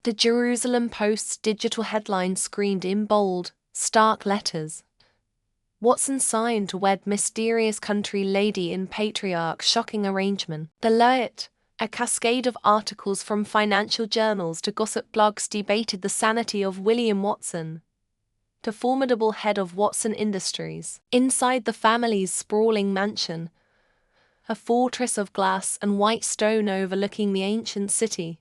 The Jerusalem Post's digital headline screamed in bold, stark letters. Watson signed to wed mysterious country lady in patriarch shocking arrangement. Below it, a cascade of articles from financial journals to gossip blogs debated the sanity of William Watson, the formidable head of Watson Industries. Inside the family's sprawling mansion, a fortress of glass and white stone overlooking the ancient city,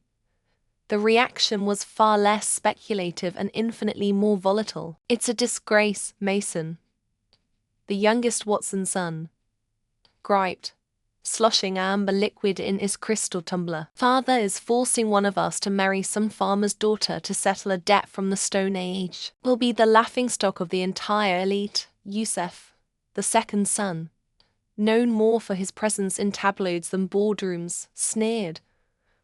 the reaction was far less speculative and infinitely more volatile. "It's a disgrace, Mason," the youngest Watson son griped, sloshing amber liquid in his crystal tumbler. "Father is forcing one of us to marry some farmer's daughter to settle a debt from the Stone Age. We'll be the laughingstock of the entire elite." Yusef, the second son, known more for his presence in tabloids than boardrooms, sneered.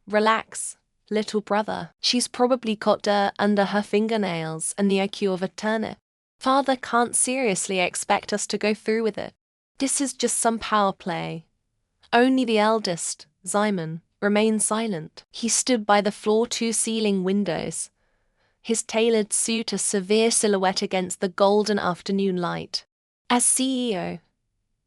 "Relax, little brother. She's probably got dirt under her fingernails and the IQ of a turnip. Father can't seriously expect us to go through with it. This is just some power play." Only the eldest, Simon, remained silent. He stood by the floor-to-ceiling windows, his tailored suit a severe silhouette against the golden afternoon light. As CEO,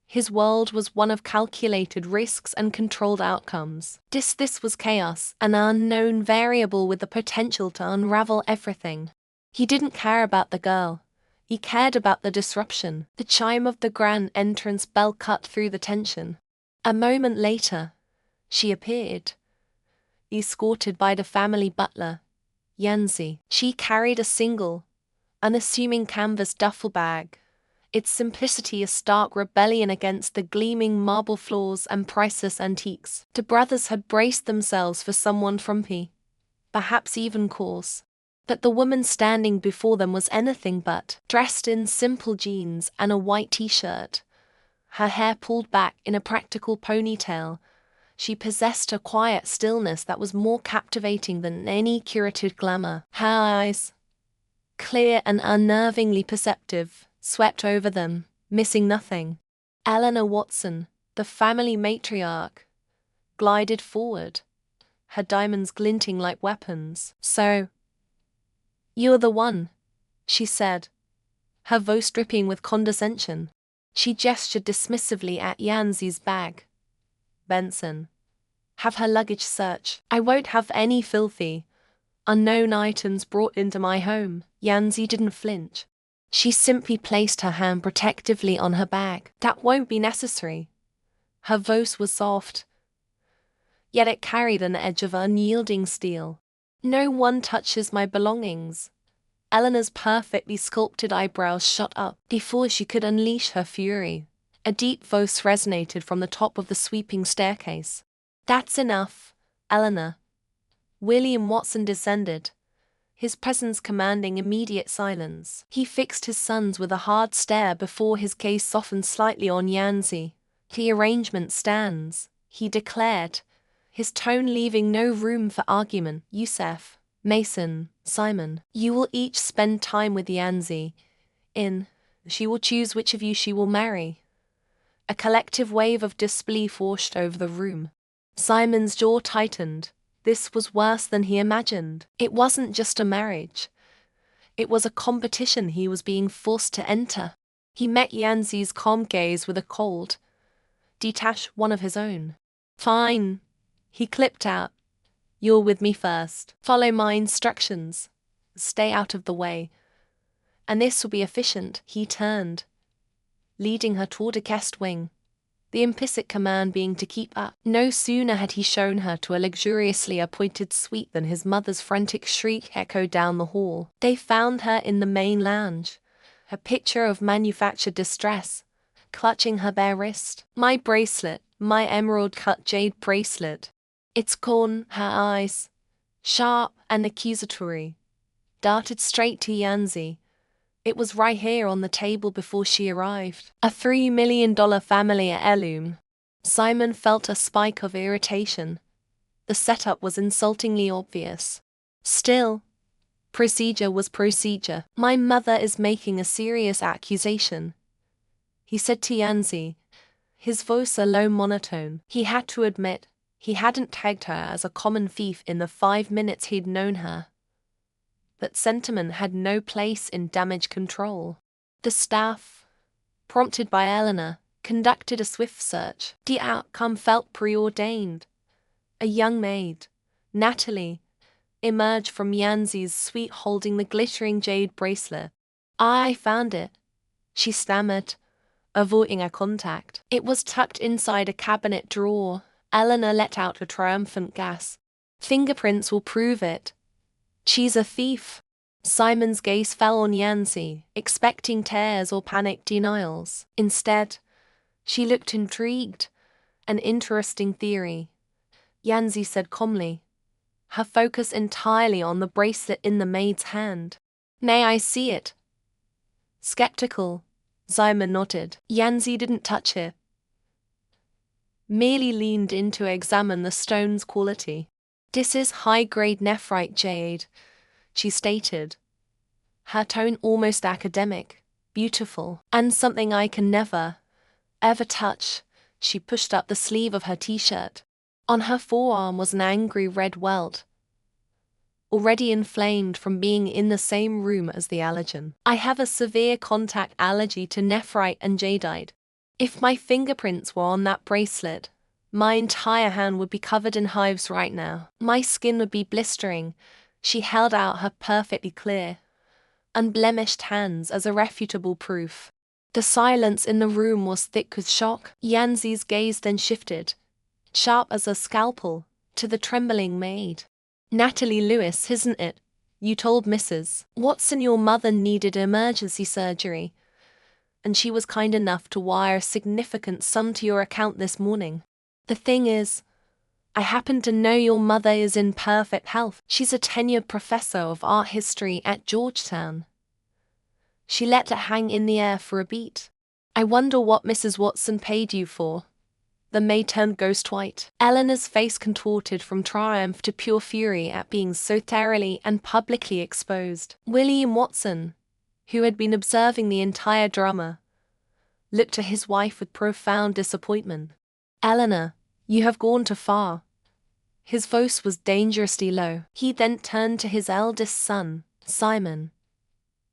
his world was one of calculated risks and controlled outcomes. This was chaos, an unknown variable with the potential to unravel everything. He didn't care about the girl. He cared about the disruption. The chime of the grand entrance bell cut through the tension. A moment later, she appeared, escorted by the family butler, Yanzi. She carried a single, unassuming canvas duffel bag, its simplicity a stark rebellion against the gleaming marble floors and priceless antiques. The brothers had braced themselves for someone frumpy, perhaps even coarse. But the woman standing before them was anything but, dressed in simple jeans and a white t-shirt, her hair pulled back in a practical ponytail. She possessed a quiet stillness that was more captivating than any curated glamour. Her eyes, clear and unnervingly perceptive, swept over them, missing nothing. Eleanor Watson, the family matriarch, glided forward, her diamonds glinting like weapons. "So, you're the one," she said, her voice dripping with condescension. She gestured dismissively at Yanzi's bag. "Benson, have her luggage searched. I won't have any filthy, unknown items brought into my home." Yanzi didn't flinch. She simply placed her hand protectively on her bag. "That won't be necessary." Her voice was soft, yet it carried an edge of unyielding steel. "No one touches my belongings." Eleanor's perfectly sculpted eyebrows shot up before she could unleash her fury. A deep voice resonated from the top of the sweeping staircase. "That's enough, Eleanor." William Watson descended, his presence commanding immediate silence. He fixed his sons with a hard stare before his gaze softened slightly on Yanzi. "The arrangement stands," he declared, his tone leaving no room for argument. "Yusef, Mason, Simon, you will each spend time with Yanzi. She will choose which of you she will marry." A collective wave of disbelief washed over the room. Simon's jaw tightened. This was worse than he imagined. It wasn't just a marriage. It was a competition he was being forced to enter. He met Yanzi's calm gaze with a cold, detached one of his own. "Fine," he clipped out. "You're with me first. Follow my instructions. Stay out of the way. And this will be efficient." He turned, leading her toward a guest wing, the implicit command being to keep up. No sooner had he shown her to a luxuriously appointed suite than his mother's frantic shriek echoed down the hall. They found her in the main lounge, a picture of manufactured distress, clutching her bare wrist. "My bracelet, my emerald-cut jade bracelet. It's gone." Her eyes, sharp and accusatory, darted straight to Yanzi. "It was right here on the table before she arrived. A $3 million family heirloom." Simon felt a spike of irritation. The setup was insultingly obvious. Still, procedure was procedure. "My mother is making a serious accusation," he said to Yanzi, his voice a low monotone. He had to admit, he hadn't tagged her as a common thief in the 5 minutes he'd known her. that sentiment had no place in damage control. The staff, prompted by Eleanor, conducted a swift search. The outcome felt preordained. A young maid, Natalie, emerged from Yanzi's suite holding the glittering jade bracelet. "I found it," she stammered, avoiding eye contact. It was tucked inside a cabinet drawer. Eleanor let out a triumphant gasp. "Fingerprints will prove it. She's a thief." Simon's gaze fell on Yanzi, expecting tears or panicked denials. Instead, she looked intrigued. "An interesting theory," Yanzi said calmly, her focus entirely on the bracelet in the maid's hand. "May I see it?" Skeptical, Simon nodded. Yanzi didn't touch it, merely leaned in to examine the stone's quality. "This is high-grade nephrite jade," she stated, her tone almost academic. "Beautiful, and something I can never, ever touch." She pushed up the sleeve of her t-shirt. On her forearm was an angry red welt, already inflamed from being in the same room as the allergen. "I have a severe contact allergy to nephrite and jadeite. If my fingerprints were on that bracelet, my entire hand would be covered in hives right now. My skin would be blistering." She held out her perfectly clear, unblemished hands as irrefutable proof. The silence in the room was thick with shock. Yanzi's gaze then shifted, sharp as a scalpel, to the trembling maid. "Natalie Lewis, isn't it? You told Mrs. Watson your mother needed emergency surgery, and she was kind enough to wire a significant sum to your account this morning. The thing is, I happen to know your mother is in perfect health. She's a tenured professor of art history at Georgetown." She let it hang in the air for a beat. "I wonder what Mrs. Watson paid you for." The maid turned ghost white. Eleanor's face contorted from triumph to pure fury at being so thoroughly and publicly exposed. William Watson, who had been observing the entire drama, looked at his wife with profound disappointment. "Eleanor, you have gone too far." His voice was dangerously low. He then turned to his eldest son, Simon.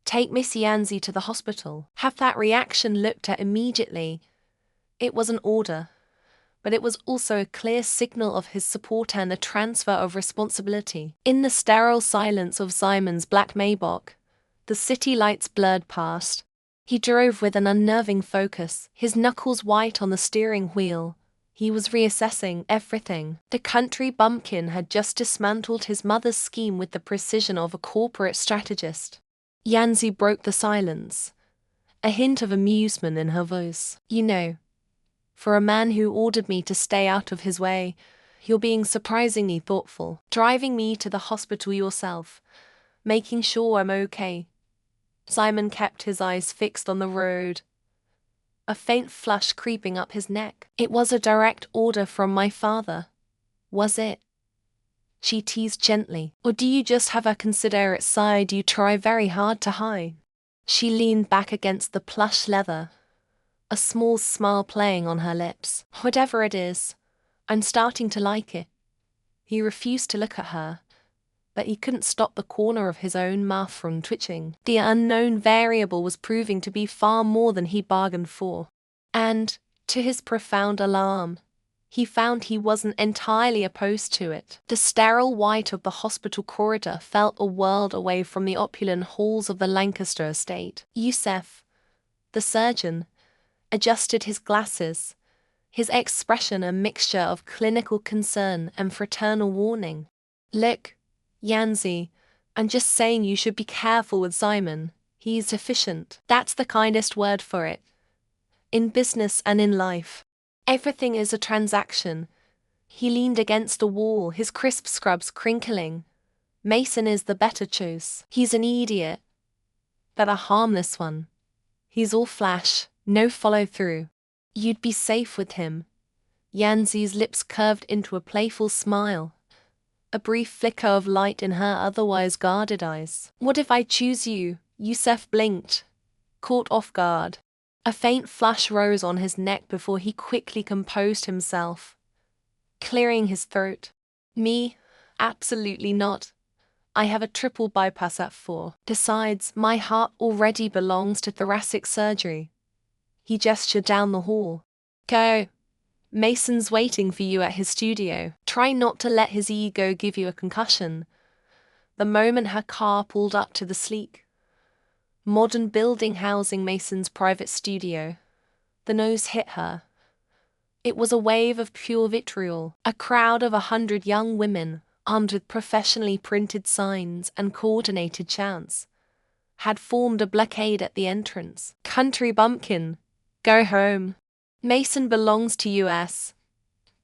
"Take Miss Yanzi to the hospital. Have that reaction looked at immediately." It was an order, but it was also a clear signal of his support and a transfer of responsibility. In the sterile silence of Simon's black Maybach, the city lights blurred past. He drove with an unnerving focus, his knuckles white on the steering wheel. He was reassessing everything. The country bumpkin had just dismantled his mother's scheme with the precision of a corporate strategist. Yanzi broke the silence, a hint of amusement in her voice. "You know, for a man who ordered me to stay out of his way, you're being surprisingly thoughtful. Driving me to the hospital yourself, making sure I'm okay." Simon kept his eyes fixed on the road, a faint flush creeping up his neck. "It was a direct order from my father, was it?" she teased gently. "Or do you just have a considerate side you try very hard to hide?" She leaned back against the plush leather, a small smile playing on her lips. "Whatever it is, I'm starting to like it." He refused to look at her, but he couldn't stop the corner of his own mouth from twitching. The unknown variable was proving to be far more than he bargained for. And, to his profound alarm, he found he wasn't entirely opposed to it. The sterile white of the hospital corridor felt a world away from the opulent halls of the Lancaster estate. Youssef, the surgeon, adjusted his glasses, his expression a mixture of clinical concern and fraternal warning. "Look, Yanzi, I'm just saying you should be careful with Simon. He's efficient. That's the kindest word for it. In business and in life, everything is a transaction." He leaned against the wall, his crisp scrubs crinkling. "Mason is the better choice. He's an idiot, but a harmless one. He's all flash, no follow-through. You'd be safe with him." Yanzi's lips curved into a playful smile, a brief flicker of light in her otherwise guarded eyes. "What if I choose you?" Youssef blinked, caught off guard. A faint flush rose on his neck before he quickly composed himself, clearing his throat. "Me? Absolutely not. I have a triple bypass at 4. Besides, my heart already belongs to thoracic surgery. He gestured down the hall. Go. Mason's waiting for you at his studio. Try not to let his ego give you a concussion. The moment her car pulled up to the sleek, modern building housing Mason's private studio, the nose hit her. It was a wave of pure vitriol. A crowd of 100 young women, armed with professionally printed signs and coordinated chants, had formed a blockade at the entrance. Country bumpkin, go home. Mason belongs to US.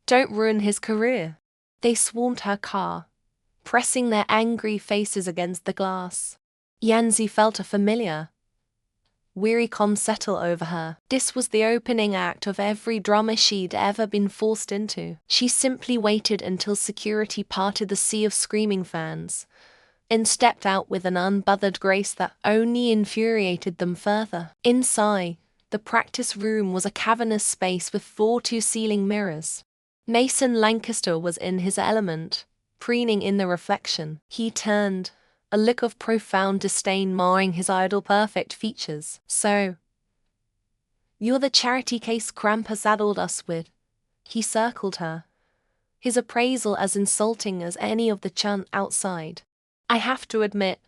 Don't ruin his career. They swarmed her car, pressing their angry faces against the glass. Yanzi felt a familiar, weary calm settle over her. This was the opening act of every drama she'd ever been forced into. She simply waited until security parted the sea of screaming fans, and stepped out with an unbothered grace that only infuriated them further. Inside, the practice room was a cavernous space with floor-to-ceiling mirrors. Mason Lancaster was in his element, preening in the reflection. He turned, a look of profound disdain marring his idol-perfect features. So, you're the charity case Cramper saddled us with. He circled her, his appraisal as insulting as any of the chant outside. I have to admit,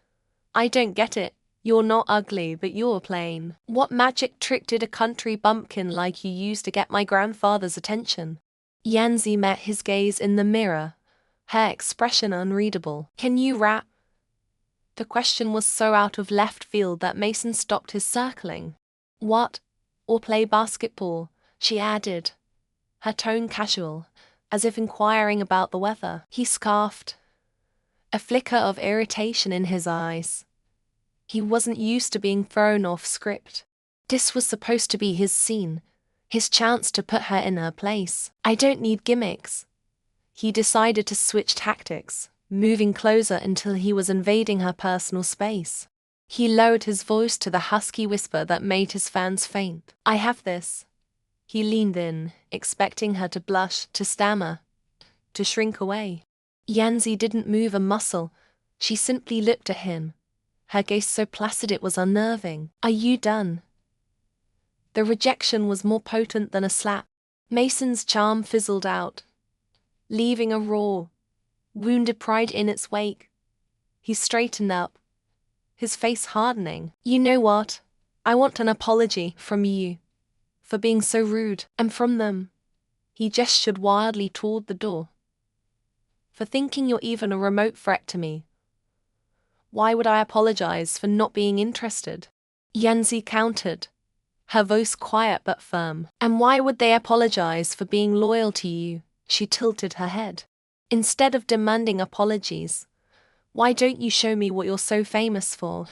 I don't get it. You're not ugly, but you're plain. What magic trick did a country bumpkin like you use to get my grandfather's attention? Yanzi met his gaze in the mirror, her expression unreadable. Can you rap? The question was so out of left field that Mason stopped his circling. What? Or play basketball, she added, her tone casual, as if inquiring about the weather. He scoffed, a flicker of irritation in his eyes. He wasn't used to being thrown off script. This was supposed to be his scene, his chance to put her in her place. I don't need gimmicks. He decided to switch tactics, moving closer until he was invading her personal space. He lowered his voice to the husky whisper that made his fans faint. I have this. He leaned in, expecting her to blush, to stammer, to shrink away. Yanzi didn't move a muscle. She simply looked at him, her gaze so placid it was unnerving. Are you done? The rejection was more potent than a slap. Mason's charm fizzled out, leaving a raw, wounded pride in its wake. He straightened up, his face hardening. You know what? I want an apology from you for being so rude, and from them. He gestured wildly toward the door. For thinking you're even a remote threat to me. Why would I apologize for not being interested? Yanzi countered, her voice quiet but firm. And why would they apologize for being loyal to you? She tilted her head. Instead of demanding apologies, why don't you show me what you're so famous for?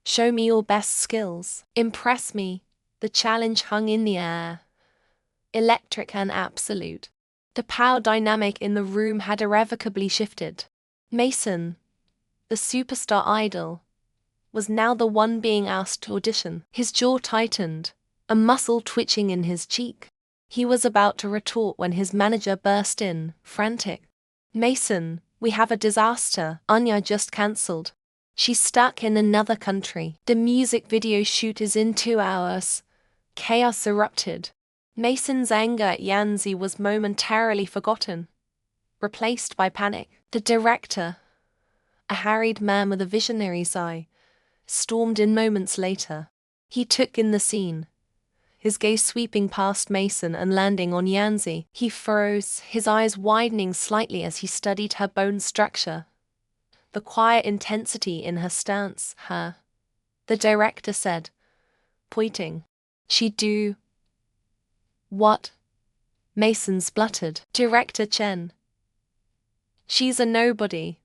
Show me your best skills. Impress me. The challenge hung in the air, electric and absolute. The power dynamic in the room had irrevocably shifted. Mason, the superstar idol, was now the one being asked to audition. His jaw tightened, a muscle twitching in his cheek. He was about to retort when his manager burst in, frantic. Mason, we have a disaster. Anya just cancelled. She's stuck in another country. The music video shoot is in 2 hours. Chaos erupted. Mason's anger at Yanzi was momentarily forgotten, replaced by panic. The director, a harried man with a visionary's eye, stormed in moments later. He took in the scene, his gaze sweeping past Mason and landing on Yanzi. He froze, his eyes widening slightly as he studied her bone structure, the quiet intensity in her stance. The director said, pointing. She'd do. What? Mason spluttered. Director Chen. She's a nobody.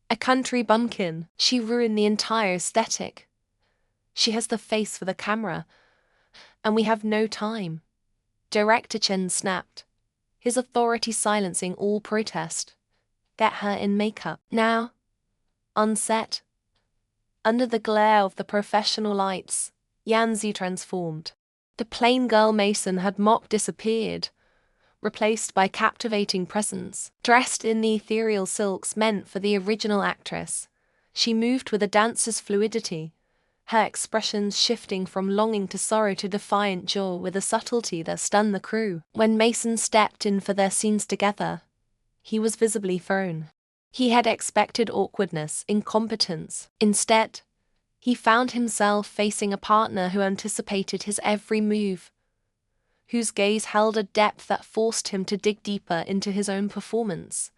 A country bumpkin. She ruined the entire aesthetic. She has the face for the camera. And we have no time. Director Chen snapped, his authority silencing all protest. Get her in makeup. Now. On set. Under the glare of the professional lights, Yanzi transformed. The plain girl Mason had mocked disappeared, replaced by captivating presence. Dressed in the ethereal silks meant for the original actress, she moved with a dancer's fluidity, her expressions shifting from longing to sorrow to defiant joy with a subtlety that stunned the crew. When Mason stepped in for their scenes together, he was visibly thrown. He had expected awkwardness, incompetence. Instead, he found himself facing a partner who anticipated his every move, whose gaze held a depth that forced him to dig deeper into his own performance.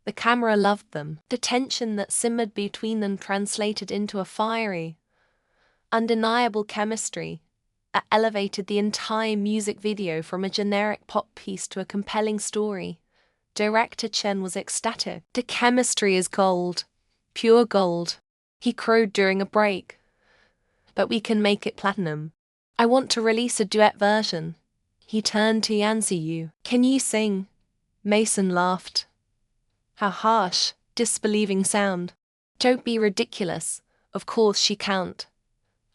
The camera loved them. The tension that simmered between them translated into a fiery, undeniable chemistry that elevated the entire music video from a generic pop piece to a compelling story. Director Chen was ecstatic. "The chemistry is gold. Pure gold," he crowed during a break. "But we can make it platinum. I want to release a duet version." He turned to Yanzi. "Can you sing?" Mason laughed. How harsh, disbelieving sound. "Don't be ridiculous. Of course she can't."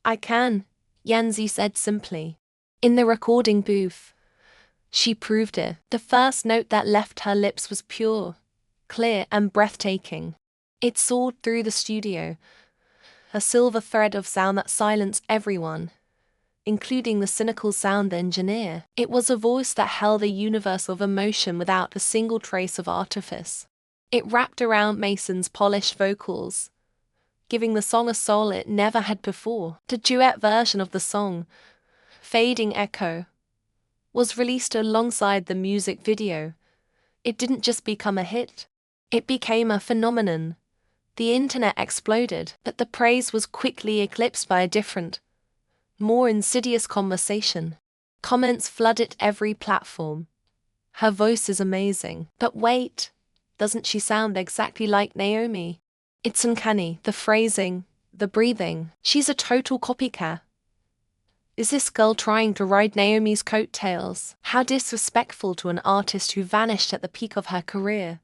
"I can," Yanzi said simply. In the recording booth, she proved it. The first note that left her lips was pure, clear, and breathtaking. It soared through the studio, a silver thread of sound that silenced everyone, including the cynical sound engineer. It was a voice that held a universe of emotion without a single trace of artifice. It wrapped around Mason's polished vocals, giving the song a soul it never had before. The duet version of the song, Fading Echo, was released alongside the music video. It didn't just become a hit, it became a phenomenon. The internet exploded, but the praise was quickly eclipsed by a different, more insidious conversation. Comments flooded every platform. "Her voice is amazing. But wait, doesn't she sound exactly like Naomi? It's uncanny, the phrasing, the breathing. She's a total copycat. Is this girl trying to ride Naomi's coattails? How disrespectful to an artist who vanished at the peak of her career."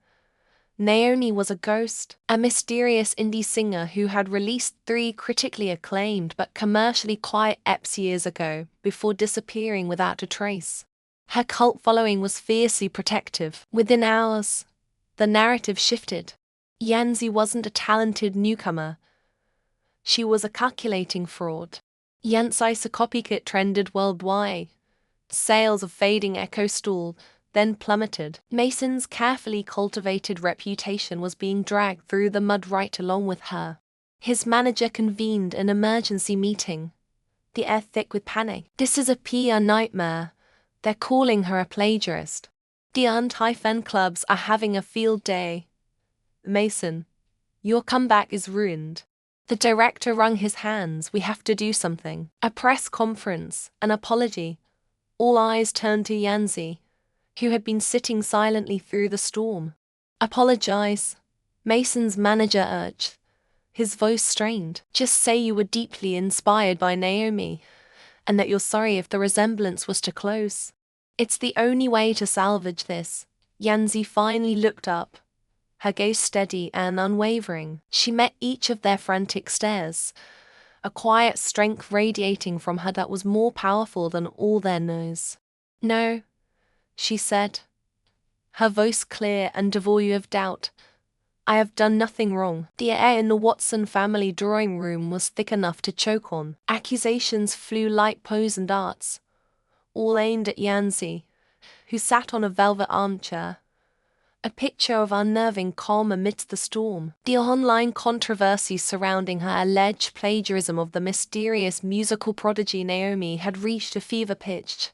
Naomi was a ghost, a mysterious indie singer who had released 3 critically acclaimed but commercially quiet EPs years ago, before disappearing without a trace. Her cult following was fiercely protective. Within hours, the narrative shifted. Yanzi wasn't a talented newcomer. She was a calculating fraud. Yanzi's copycat trended worldwide. Sales of Fading Echo stalled, then plummeted. Mason's carefully cultivated reputation was being dragged through the mud right along with her. His manager convened an emergency meeting, the air thick with panic. "This is a PR nightmare. They're calling her a plagiarist. The anti-fan clubs are having a field day. Mason, your comeback is ruined." The director wrung his hands. "We have to do something." A press conference, an apology. All eyes turned to Yanzi, who had been sitting silently through the storm. "Apologize," Mason's manager urged, his voice strained. "Just say you were deeply inspired by Naomi, and that you're sorry if the resemblance was too close. It's the only way to salvage this." Yanzi finally looked up, her gaze steady and unwavering. She met each of their frantic stares, a quiet strength radiating from her that was more powerful than all their no's. "No," she said, her voice clear and devoid of doubt. "I have done nothing wrong." The air in the Watson family drawing room was thick enough to choke on. Accusations flew like poisoned darts, all aimed at Yanzi, who sat on a velvet armchair, a picture of unnerving calm amidst the storm. The online controversy surrounding her alleged plagiarism of the mysterious musical prodigy Naomi had reached a fever pitch,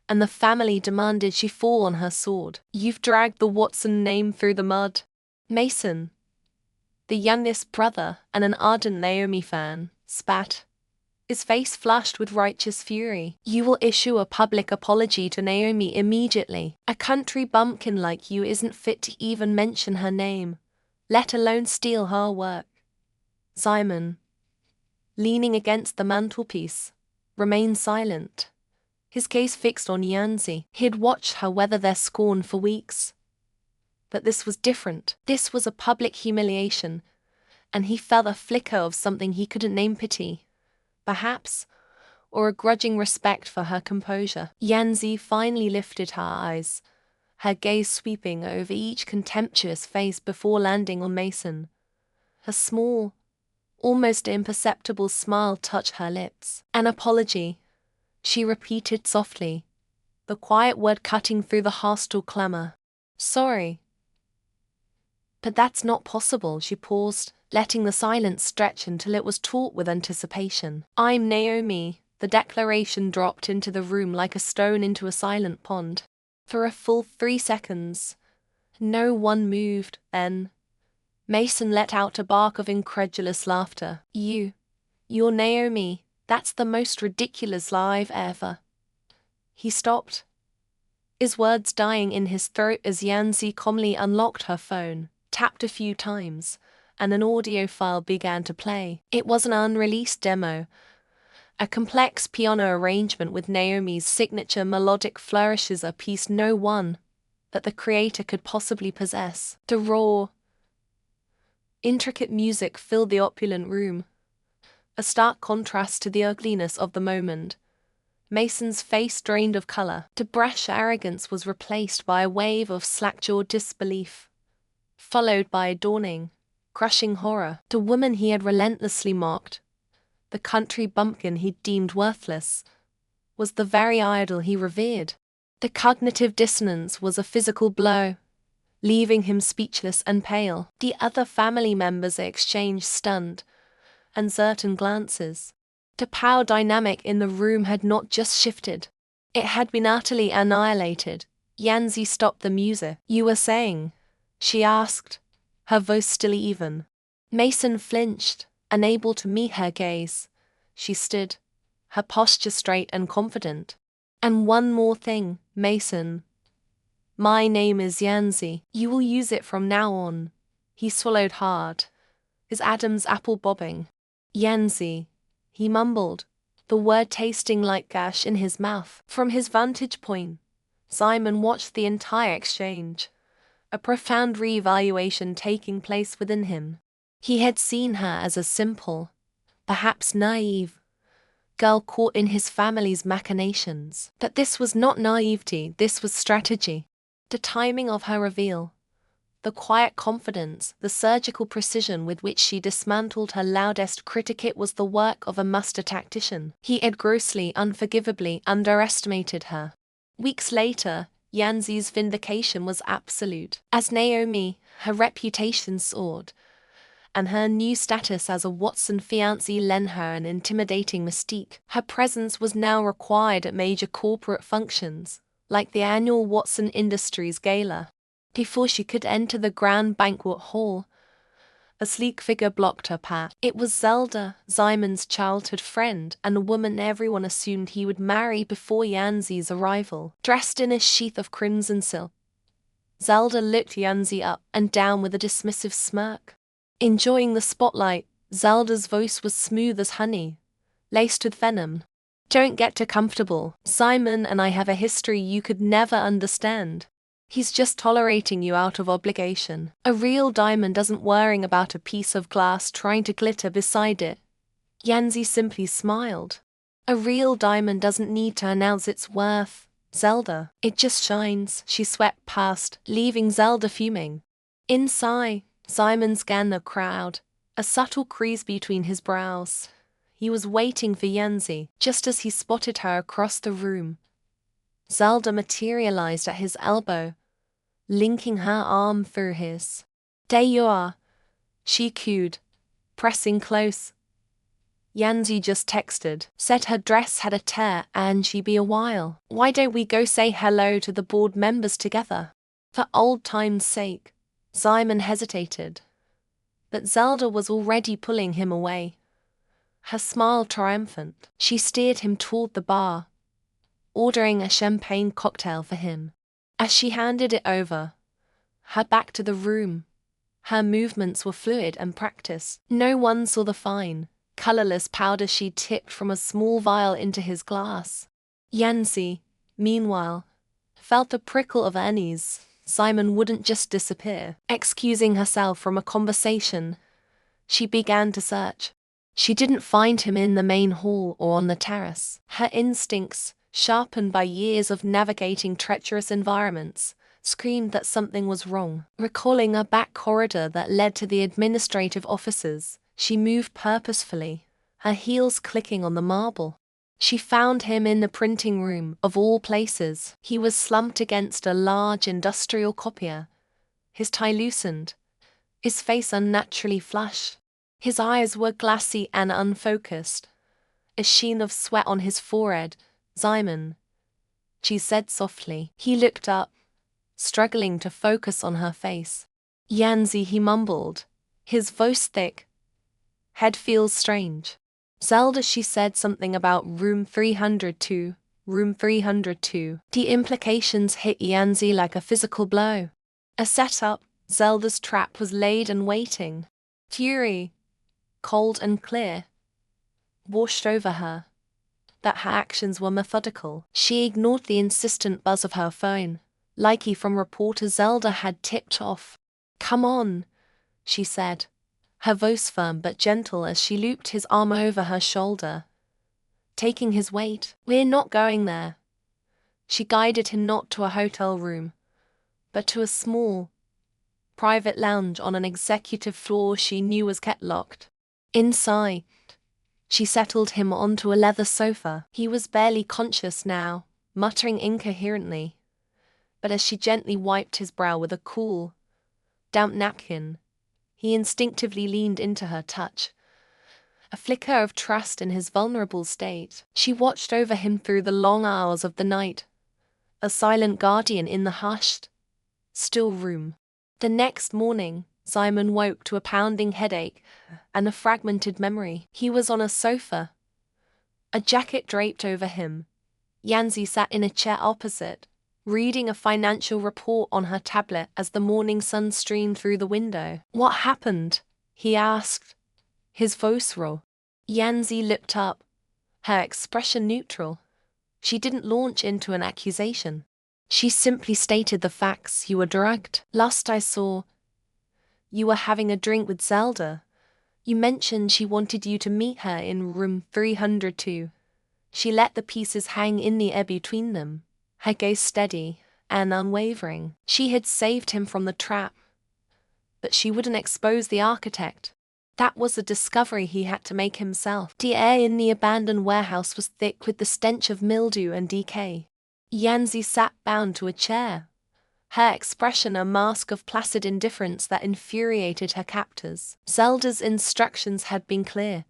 and the family demanded she fall on her sword. "You've dragged the Watson name through the mud." Mason, the youngest brother and an ardent Naomi fan, spat, his face flushed with righteous fury. "You will issue a public apology to Naomi immediately. A country bumpkin like you isn't fit to even mention her name, let alone steal her work." Simon, leaning against the mantelpiece, remained silent, his gaze fixed on Yanzi. He'd watched her weather their scorn for weeks. But this was different. This was a public humiliation, and he felt a flicker of something he couldn't name: pity, perhaps, or a grudging respect for her composure. Yanzi finally lifted her eyes, her gaze sweeping over each contemptuous face before landing on Mason. A small, almost imperceptible smile touched her lips. An apology, she repeated softly, the quiet word cutting through the hostile clamor. Sorry. But that's not possible, she paused, letting the silence stretch until it was taut with anticipation. I'm Naomi. The declaration dropped into the room like a stone into a silent pond. For a full 3 seconds, no one moved. Then Mason let out a bark of incredulous laughter. You're Naomi. That's the most ridiculous lie I've ever. He stopped, his words dying in his throat as Yanzi calmly unlocked her phone, tapped a few times, and an audio file began to play. It was an unreleased demo, a complex piano arrangement with Naomi's signature melodic flourishes, a piece no one that the creator could possibly possess. The raw, intricate music filled the opulent room, a stark contrast to the ugliness of the moment. Mason's face drained of color. The brash arrogance was replaced by a wave of slack-jawed disbelief, followed by a dawning, crushing horror. The woman he had relentlessly mocked, the country bumpkin he deemed worthless, was the very idol he revered. The cognitive dissonance was a physical blow, leaving him speechless and pale. The other family members exchanged stunned, uncertain glances. The power dynamic in the room had not just shifted, it had been utterly annihilated. Yanzi stopped the music. You were saying? She asked, her voice still even. Mason flinched, unable to meet her gaze. She stood, her posture straight and confident. And one more thing, Mason. My name is Yanzi. You will use it from now on. He swallowed hard, his Adam's apple bobbing. Yanzi, he mumbled, the word tasting like gash in his mouth. From his vantage point, Simon watched the entire exchange, a profound reevaluation taking place within him. He had seen her as a simple, perhaps naive, girl caught in his family's machinations. But this was not naivety, this was strategy. The timing of her reveal, the quiet confidence, the surgical precision with which she dismantled her loudest critic, it was the work of a master tactician. He had grossly, unforgivably underestimated her. Weeks later, Yanzi's vindication was absolute. As Naomi, her reputation soared, and her new status as a Watson fiancée lent her an intimidating mystique. Her presence was now required at major corporate functions, like the annual Watson Industries Gala. Before she could enter the grand banquet hall, a sleek figure blocked her path. It was Zelda, Simon's childhood friend, and a woman everyone assumed he would marry before Yanzi's arrival. Dressed in a sheath of crimson silk, Zelda looked Yanzi up and down with a dismissive smirk. Enjoying the spotlight, Zelda's voice was smooth as honey, laced with venom. Don't get too comfortable. Simon and I have a history you could never understand. He's just tolerating you out of obligation. A real diamond doesn't worrying about a piece of glass trying to glitter beside it. Yanzi simply smiled. A real diamond doesn't need to announce its worth, Zelda. It just shines. She swept past, leaving Zelda fuming. Inside, Simon scanned the crowd, a subtle crease between his brows. He was waiting for Yanzi, just as he spotted her across the room. Zelda materialized at his elbow, linking her arm through his. There you are, she cooed, pressing close. Yanzi just texted, said her dress had a tear and she'd be a while. Why don't we go say hello to the board members together? For old time's sake. Simon hesitated, but Zelda was already pulling him away. Her smile triumphant, she steered him toward the bar, ordering a champagne cocktail for him. As she handed it over, her back to the room, her movements were fluid and practiced. No one saw the fine, colorless powder she tipped from a small vial into his glass. Yanzi, meanwhile, felt the prickle of unease. Simon wouldn't just disappear. Excusing herself from a conversation, she began to search. She didn't find him in the main hall or on the terrace. Her instincts, sharpened by years of navigating treacherous environments, screamed that something was wrong. Recalling a back corridor that led to the administrative offices, she moved purposefully, her heels clicking on the marble. She found him in the printing room, of all places. He was slumped against a large industrial copier, his tie loosened, his face unnaturally flush. His eyes were glassy and unfocused, a sheen of sweat on his forehead. "Simon," she said softly. He looked up, struggling to focus on her face. "Yanzi," he mumbled, his voice thick. "Head feels strange." "Zelda," she said something about room 302, room 302. The implications hit Yanzi like a physical blow. A setup, Zelda's trap was laid and waiting. Fury, cold and clear, washed over her. That her actions were methodical. She ignored the insistent buzz of her phone. Likey from reporter Zelda had tipped off. "Come on," she said, her voice firm but gentle as she looped his arm over her shoulder, taking his weight. "We're not going there." She guided him not to a hotel room, but to a small, private lounge on an executive floor she knew was kept locked. Inside, she settled him onto a leather sofa. He was barely conscious now, muttering incoherently. But as she gently wiped his brow with a cool, damp napkin, he instinctively leaned into her touch. A flicker of trust in his vulnerable state. She watched over him through the long hours of the night, a silent guardian in the hushed, still room. The next morning, Simon woke to a pounding headache and a fragmented memory. He was on a sofa, a jacket draped over him. Yanzi sat in a chair opposite, reading a financial report on her tablet as the morning sun streamed through the window. "What happened?" he asked, his voice raw. Yanzi looked up, her expression neutral. She didn't launch into an accusation. She simply stated the facts. "You were drugged. Last I saw, you were having a drink with Zelda. You mentioned she wanted you to meet her in room 302. She let the pieces hang in the air between them, her gaze steady and unwavering. She had saved him from the trap, but she wouldn't expose the architect. That was a discovery he had to make himself." The air in the abandoned warehouse was thick with the stench of mildew and decay. Yanzi sat bound to a chair, her expression a mask of placid indifference that infuriated her captors. Zelda's instructions had been clear.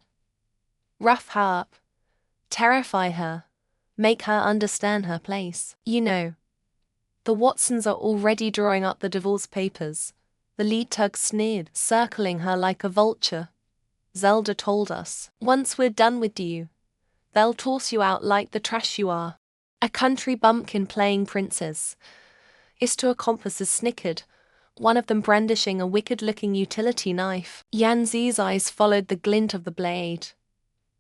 Rough her up, terrify her, make her understand her place. "You know, the Watsons are already drawing up the divorce papers," the lead tug sneered, circling her like a vulture. "Zelda told us, once we're done with you, they'll toss you out like the trash you are." A country bumpkin playing princess. His two accomplices snickered, one of them brandishing a wicked-looking utility knife. Yanzi's eyes followed the glint of the blade,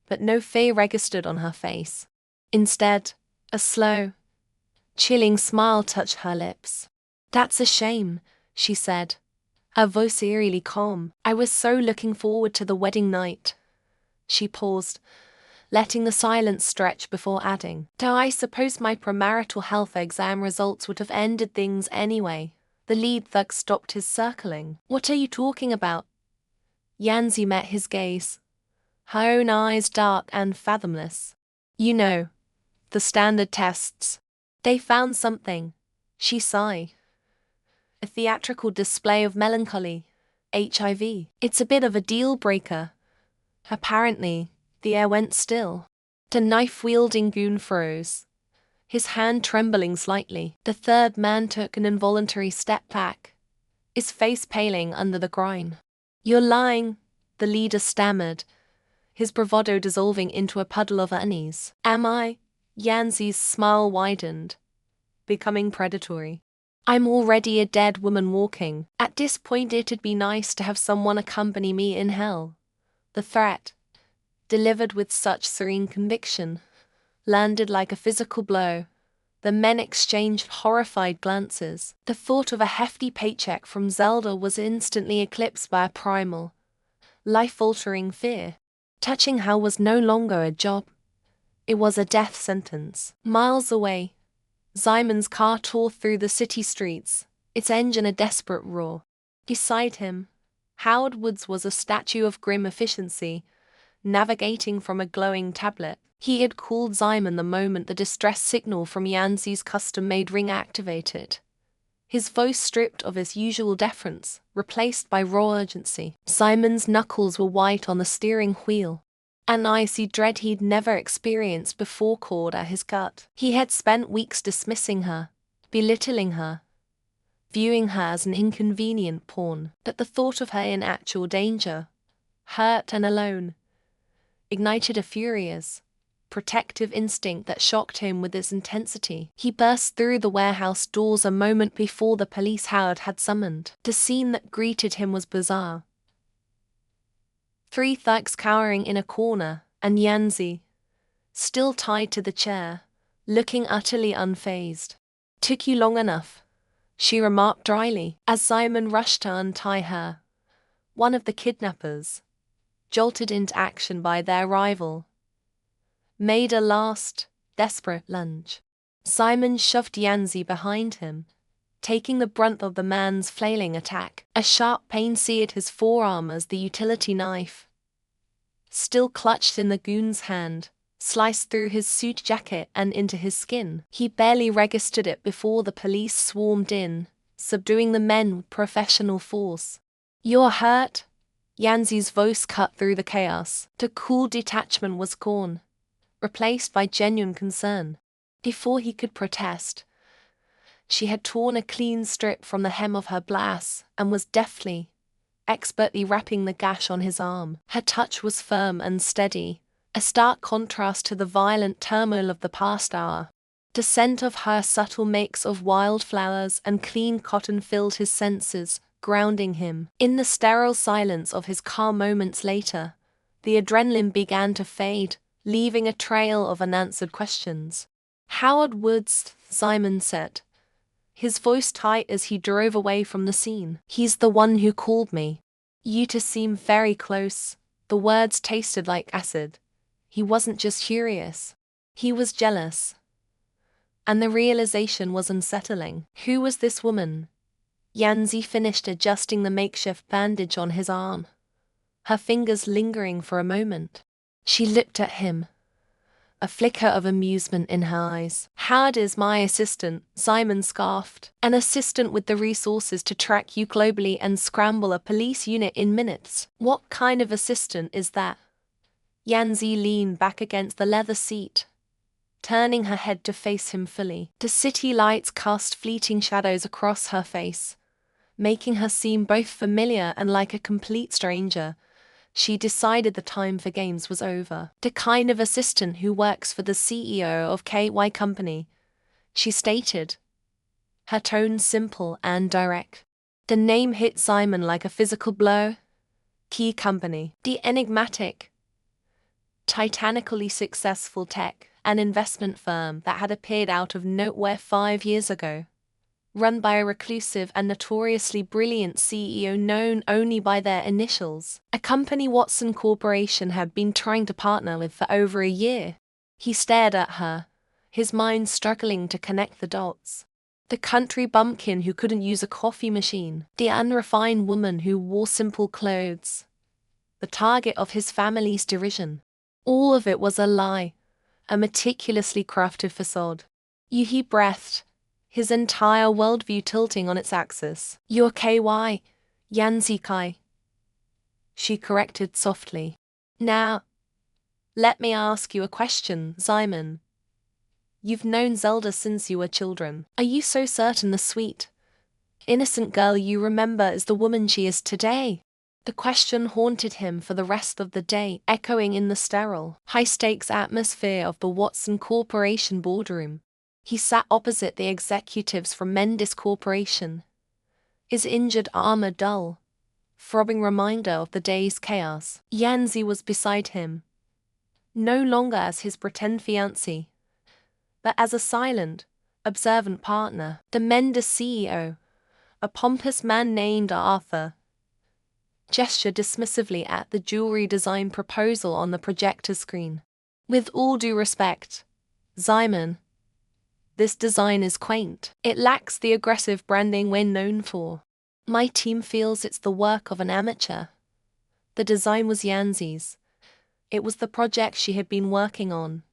but no fear registered on her face. Instead, a slow, chilling smile touched her lips. "That's a shame," she said, her voice eerily calm. "I was so looking forward to the wedding night." She paused, letting the silence stretch before adding, "Though I suppose my premarital health exam results would have ended things anyway." The lead thug stopped his circling. "What are you talking about?" Yanzi met his gaze, her own eyes dark and fathomless. "You know, the standard tests. They found something," she sighed. "A theatrical display of melancholy. HIV. It's a bit of a deal breaker." Apparently, the air went still. The knife-wielding goon froze, his hand trembling slightly. The third man took an involuntary step back, his face paling under the grime. "You're lying," the leader stammered, his bravado dissolving into a puddle of unease. "Am I?" Yanzi's smile widened, becoming predatory. "I'm already a dead woman walking. At this point it'd be nice to have someone accompany me in hell." The threat, delivered with such serene conviction, landed like a physical blow. The men exchanged horrified glances. The thought of a hefty paycheck from Zelda was instantly eclipsed by a primal, life-altering fear. Touching her was no longer a job. It was a death sentence. Miles away, Simon's car tore through the city streets, its engine a desperate roar. Beside him, Howard Woods was a statue of grim efficiency, navigating from a glowing tablet. He had called Simon the moment the distress signal from Yanzi's custom-made ring activated. His voice stripped of its usual deference, replaced by raw urgency. Simon's knuckles were white on the steering wheel. An icy dread he'd never experienced before cawed at his gut. He had spent weeks dismissing her, belittling her, viewing her as an inconvenient pawn, but the thought of her in actual danger, hurt and alone, ignited a furious, protective instinct that shocked him with its intensity. He burst through the warehouse doors a moment before the police Howard had summoned. The scene that greeted him was bizarre. 3 thugs cowering in a corner, and Yanzi, still tied to the chair, looking utterly unfazed. "Took you long enough," she remarked dryly, as Simon rushed to untie her. One of the kidnappers, jolted into action by their rival, made a last, desperate lunge. Simon shoved Yanzi behind him, taking the brunt of the man's flailing attack. A sharp pain seared his forearm as the utility knife, still clutched in the goon's hand, sliced through his suit jacket and into his skin. He barely registered it before the police swarmed in, subduing the men with professional force. "You're hurt?" Yanzi's voice cut through the chaos. The cool detachment was gone, replaced by genuine concern. Before he could protest, she had torn a clean strip from the hem of her blouse and was deftly, expertly wrapping the gash on his arm. Her touch was firm and steady, a stark contrast to the violent turmoil of the past hour. The scent of her subtle mix of wildflowers and clean cotton filled his senses, grounding him. In the sterile silence of his car moments later, the adrenaline began to fade, leaving a trail of unanswered questions. "Howard Woods," Simon said, his voice tight as he drove away from the scene. "He's the one who called me. You two seem very close." The words tasted like acid. He wasn't just curious. He was jealous. And the realization was unsettling. Who was this woman? Yanzi finished adjusting the makeshift bandage on his arm, her fingers lingering for a moment. She looked at him, a flicker of amusement in her eyes. "Howard is my assistant," Simon scoffed. "An assistant with the resources to track you globally and scramble a police unit in minutes. What kind of assistant is that?" Yanzi leaned back against the leather seat, turning her head to face him fully. The city lights cast fleeting shadows across her face, making her seem both familiar and like a complete stranger. She decided the time for games was over. "The kind of assistant who works for the CEO of KY Company," she stated, her tone simple and direct. The name hit Simon like a physical blow. Key Company, the enigmatic, titanically successful tech and investment firm that had appeared out of nowhere 5 years ago, run by a reclusive and notoriously brilliant CEO known only by their initials, a company Watson Corporation had been trying to partner with for over a year. He stared at her, his mind struggling to connect the dots. The country bumpkin who couldn't use a coffee machine, the unrefined woman who wore simple clothes, the target of his family's derision. All of it was a lie, a meticulously crafted facade. He breathed, his entire worldview tilting on its axis. "You're KY, Yanzi Kai," she corrected softly. "Now, let me ask you a question, Simon. You've known Zelda since you were children. Are you so certain the sweet, innocent girl you remember is the woman she is today?" The question haunted him for the rest of the day, echoing in the sterile, high-stakes atmosphere of the Watson Corporation boardroom. He sat opposite the executives from Mendis Corporation, his injured arm a dull, throbbing reminder of the day's chaos. Yanzi was beside him, no longer as his pretend fiancé, but as a silent, observant partner. The Mendis CEO, a pompous man named Arthur, gestured dismissively at the jewelry design proposal on the projector screen. "With all due respect, Simon, This design is quaint. It lacks the aggressive branding we're known for. My team feels it's the work of an amateur. The design was Yanzi's. It was the project she had been working on.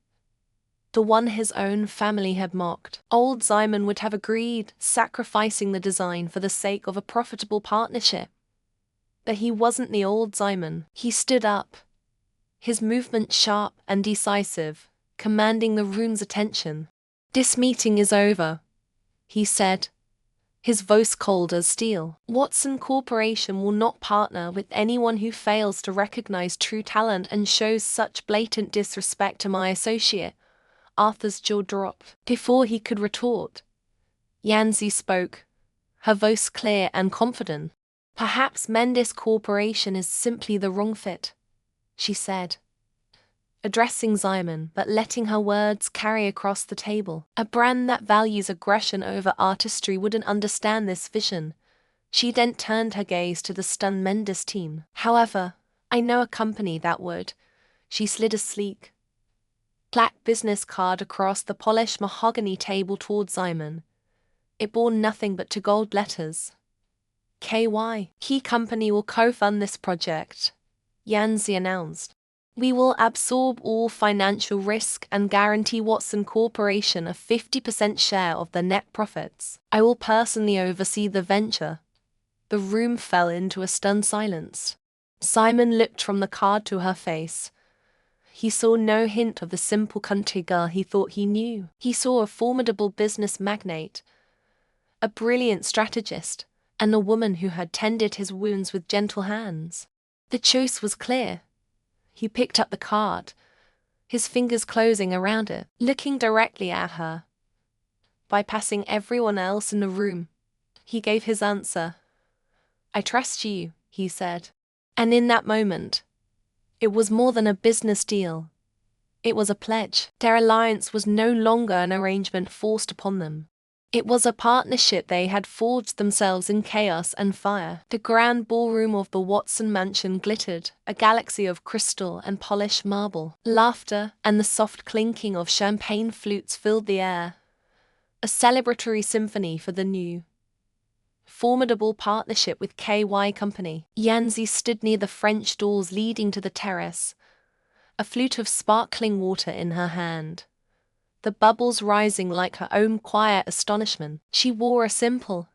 The one his own family had mocked. Old Simon would have agreed, sacrificing the design for the sake of a profitable partnership. But he wasn't the old Simon. He stood up, his movement sharp and decisive, commanding the room's attention. "This meeting is over," he said, his voice cold as steel. "Watson Corporation will not partner with anyone who fails to recognize true talent and shows such blatant disrespect to my associate." Arthur's jaw dropped. Before he could retort, Yanzi spoke, her voice clear and confident. "Perhaps Mendes Corporation is simply the wrong fit," she said, addressing Simon but letting her words carry across the table. "A brand that values aggression over artistry wouldn't understand this vision." She then turned her gaze to the stunned Mendes team. "However, I know a company that would." She slid a sleek, black business card across the polished mahogany table toward Simon. It bore nothing but two gold letters. "KY. Key Company will co-fund this project," Yanzi announced. "We will absorb all financial risk and guarantee Watson Corporation a 50% share of the net profits. I will personally oversee the venture." The room fell into a stunned silence. Simon looked from the card to her face. He saw no hint of the simple country girl he thought he knew. He saw a formidable business magnate, a brilliant strategist, and a woman who had tended his wounds with gentle hands. The choice was clear. He picked up the card, his fingers closing around it, looking directly at her. Bypassing everyone else in the room, he gave his answer. "I trust you," he said. And in that moment, it was more than a business deal. It was a pledge. Their alliance was no longer an arrangement forced upon them. It was a partnership they had forged themselves in chaos and fire. The grand ballroom of the Watson mansion glittered, a galaxy of crystal and polished marble. Laughter and the soft clinking of champagne flutes filled the air, a celebratory symphony for the new, formidable partnership with KY Company. Yanzi stood near the French doors leading to the terrace, a flute of sparkling water in her hand, the bubbles rising like her own quiet astonishment. She wore a simple,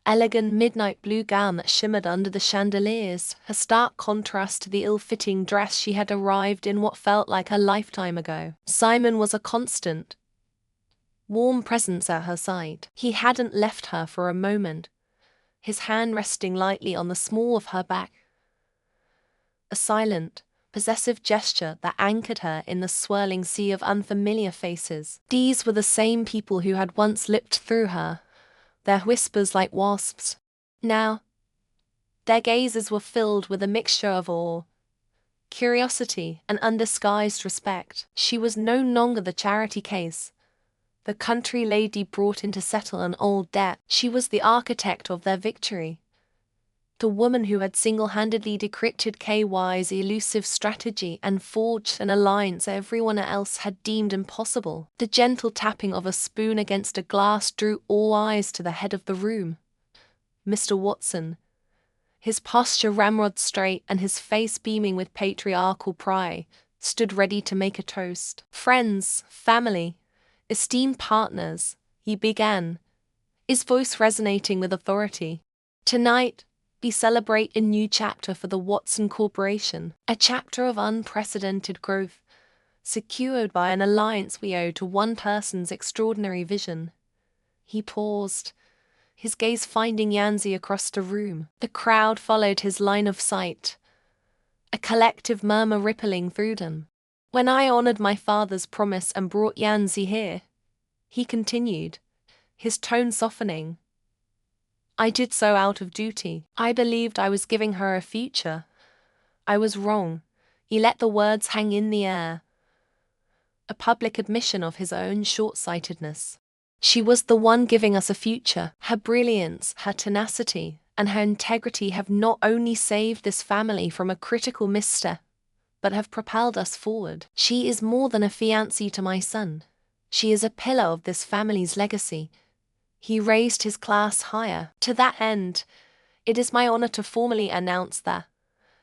elegant midnight blue gown that shimmered under the chandeliers, a stark contrast to the ill-fitting dress she had arrived in what felt like a lifetime ago. Simon was a constant, warm presence at her side. He hadn't left her for a moment, his hand resting lightly on the small of her back. A silent, possessive gesture that anchored her in the swirling sea of unfamiliar faces. These were the same people who had once looked through her, their whispers like wasps. Now, their gazes were filled with a mixture of awe, curiosity, and undisguised respect. She was no longer the charity case, the country lady brought in to settle an old debt. She was the architect of their victory, the woman who had single-handedly decrypted KY's elusive strategy and forged an alliance everyone else had deemed impossible. The gentle tapping of a spoon against a glass drew all eyes to the head of the room. Mr. Watson, his posture ramrod straight and his face beaming with patriarchal pride, stood ready to make a toast. "Friends, family, esteemed partners," he began, his voice resonating with authority. "Tonight, we celebrate a new chapter for the Watson Corporation, a chapter of unprecedented growth, secured by an alliance we owe to one person's extraordinary vision." He paused, his gaze finding Yanzi across the room. The crowd followed his line of sight, a collective murmur rippling through them. "When I honored my father's promise and brought Yanzi here," he continued, his tone softening, "I did so out of duty. I believed I was giving her a future. I was wrong." He let the words hang in the air, a public admission of his own short-sightedness. She was the one giving us a future. Her brilliance, her tenacity, and her integrity have not only saved this family from a critical misstep, but have propelled us forward. She is more than a fiancée to my son. She is a pillar of this family's legacy. He raised his class higher. To that end, it is my honor to formally announce that,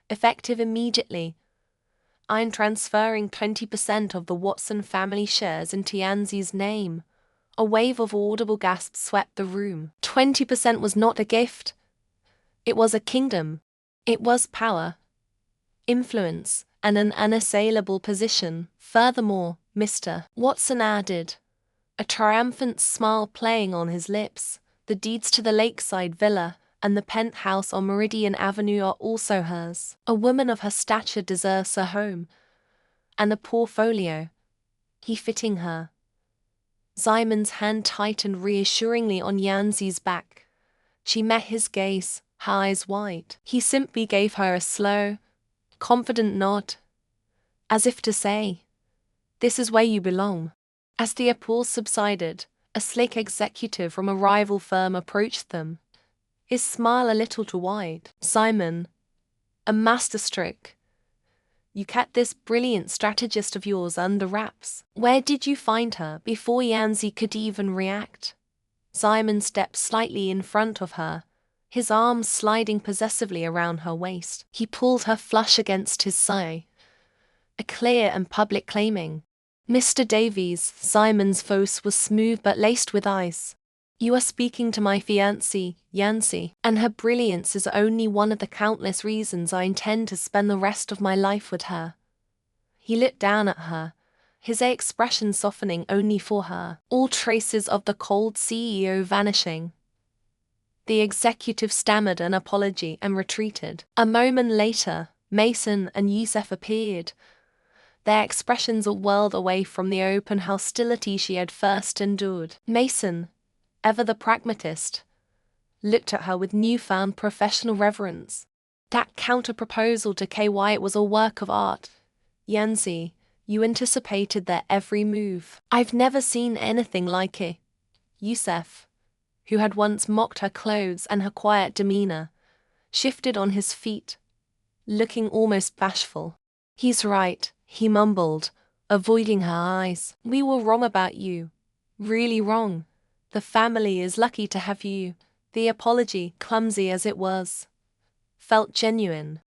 effective immediately, I'm transferring 20% of the Watson family shares into Yanzi's name. A wave of audible gasps swept the room. 20% was not a gift. It was a kingdom. It was power, influence, and an unassailable position. Furthermore, Mr. Watson added, a triumphant smile playing on his lips, the deeds to the lakeside villa and the penthouse on Meridian Avenue are also hers. A woman of her stature deserves a home and a portfolio befitting her. Simon's hand tightened reassuringly on Yanzi's back. She met his gaze, her eyes wide. He simply gave her a slow, confident nod, as if to say, "This is where you belong." As the applause subsided, a slick executive from a rival firm approached them, his smile a little too wide. "Simon, a masterstroke. You kept this brilliant strategist of yours under wraps. Where did you find her?" Before Yanzi could even react, Simon stepped slightly in front of her, his arms sliding possessively around her waist. He pulled her flush against his side, a clear and public claiming, "Mr. Davies." Simon's voice was smooth but laced with ice. "You are speaking to my fiancée, Yanzi, and her brilliance is only one of the countless reasons I intend to spend the rest of my life with her." He looked down at her, his expression softening only for her, all traces of the cold CEO vanishing. The executive stammered an apology and retreated. A moment later, Mason and Youssef appeared, their expressions a world away from the open hostility she had first endured. Mason, ever the pragmatist, looked at her with newfound professional reverence. "That counter-proposal to KY was a work of art. Yanzi, you anticipated their every move. I've never seen anything like it." Youssef, who had once mocked her clothes and her quiet demeanor, shifted on his feet, looking almost bashful. "He's right," he mumbled, avoiding her eyes. "We were wrong about you. Really wrong. The family is lucky to have you." The apology, clumsy as it was, felt genuine.